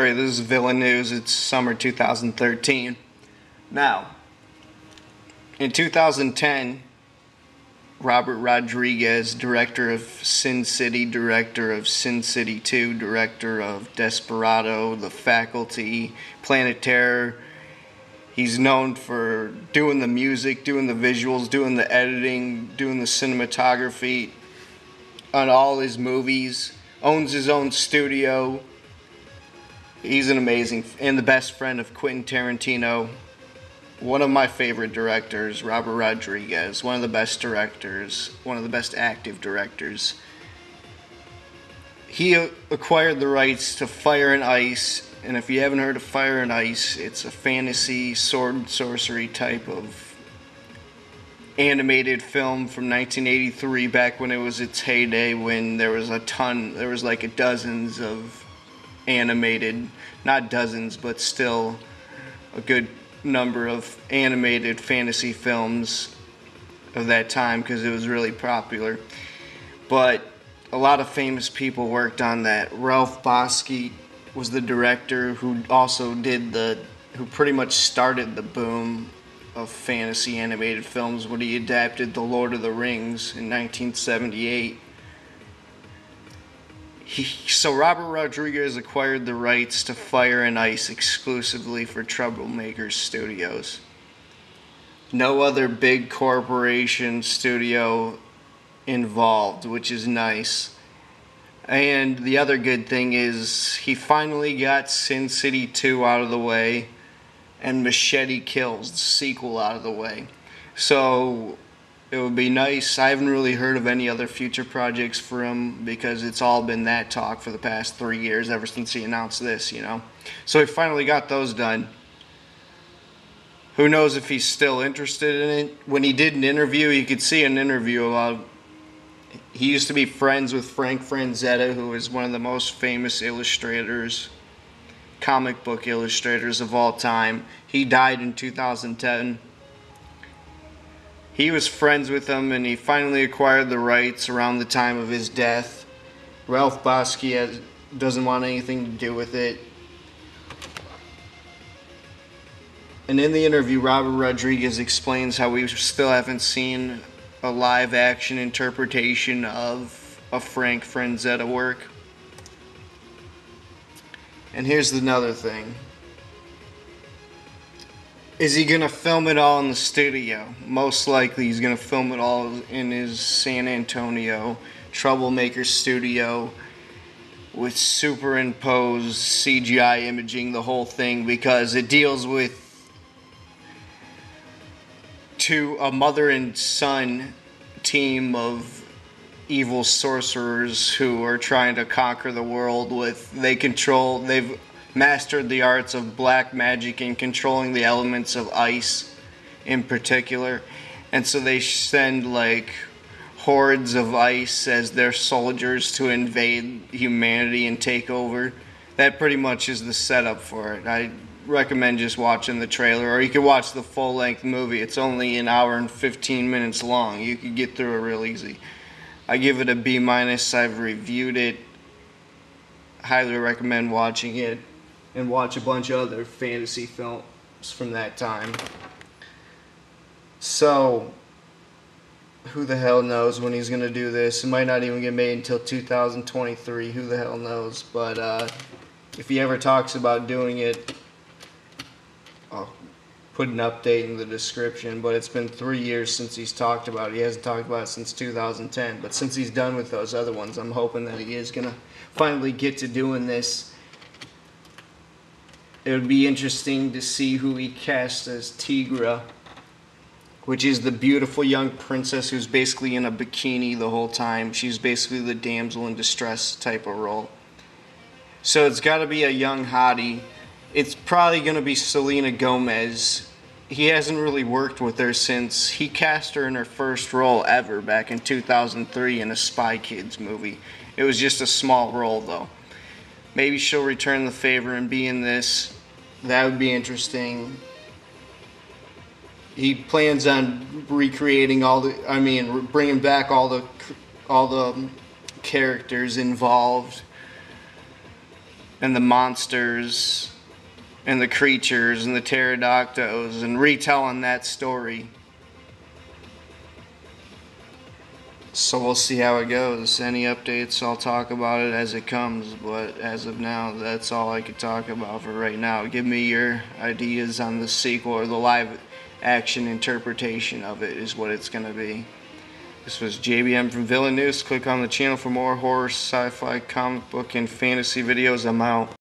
Sorcerery. This is VillainNews. It's summer 2013. Now, in 2010, Robert Rodriguez, director of Sin City, director of Sin City 2, director of Desperado, The Faculty, Planet Terror. He's known for doing the music, doing the visuals, doing the editing, doing the cinematography on all his movies. Owns his own studio. He's an amazing, and the best friend of Quentin Tarantino. One of my favorite directors, Robert Rodriguez. One of the best directors, one of the best active directors. He acquired the rights to Fire and Ice, and if you haven't heard of Fire and Ice, it's a fantasy, sword and sorcery type of animated film from 1983, back when it was its heyday, when there was like dozens of animated, not dozens, but still a good number of animated fantasy films of that time, because it was really popular. But a lot of famous people worked on that. Ralph Bakshi was the director, who pretty much started the boom of fantasy animated films when he adapted The Lord of the Rings in 1978. So Robert Rodriguez acquired the rights to Fire and Ice exclusively for Troublemaker Studios. No other big corporation studio involved, which is nice. And the other good thing is he finally got Sin City 2 out of the way and Machete Kills, the sequel, out of the way. So it would be nice. I haven't really heard of any other future projects for him, because it's all been that talk for the past 3 years, ever since he announced this, So he finally got those done. Who knows if he's still interested in it. When he did an interview, you could see an interview about, he used to be friends with Franzetta, who is one of the most famous illustrators, comic book illustrators of all time. He died in 2010. He was friends with him, and he finally acquired the rights around the time of his death. Ralph Bakshi doesn't want anything to do with it. And in the interview, Robert Rodriguez explains how we still haven't seen a live-action interpretation of a Frank Franzetta work. And here's another thing. Is he going to film it all in the studio? Most likely he's going to film it all in his San Antonio Troublemaker studio with superimposed CGI imaging, the whole thing, because it deals with a mother and son team of evil sorcerers who are trying to conquer the world they've mastered the arts of black magic and controlling the elements of ice in particular. And so they send like hordes of ice as their soldiers to invade humanity and take over. That pretty much is the setup for it. I recommend just watching the trailer, or you could watch the full-length movie. It's only an hour and 15 minutes long. You could get through it real easy. I give it a B-. I've reviewed it. Highly recommend watching it. And watch a bunch of other fantasy films from that time. So, who the hell knows when he's going to do this? It might not even get made until 2023. Who the hell knows? But if he ever talks about doing it, I'll put an update in the description. But it's been 3 years since he's talked about it. He hasn't talked about it since 2010. But since he's done with those other ones, I'm hoping that he is going to finally get to doing this. It would be interesting to see who he casts as Tigra, which is the beautiful young princess who's basically in a bikini the whole time. She's basically the damsel in distress type of role. So it's got to be a young hottie. It's probably going to be Selena Gomez. He hasn't really worked with her since he cast her in her first role ever back in 2003 in a Spy Kids movie. It was just a small role though. Maybe she'll return the favor and be in this. That would be interesting. He plans on recreating bringing back all the, all the characters involved. and the monsters and the creatures and the pterodactyls and retelling that story. So we'll see how it goes. Any updates, I'll talk about it as it comes, but as of now, that's all I could talk about for right now. Give me your ideas on the sequel or the live action interpretation of it is what it's going to be. This was JBM from VillainNews. Click on the channel for more horror, sci-fi, comic book, and fantasy videos. I'm out.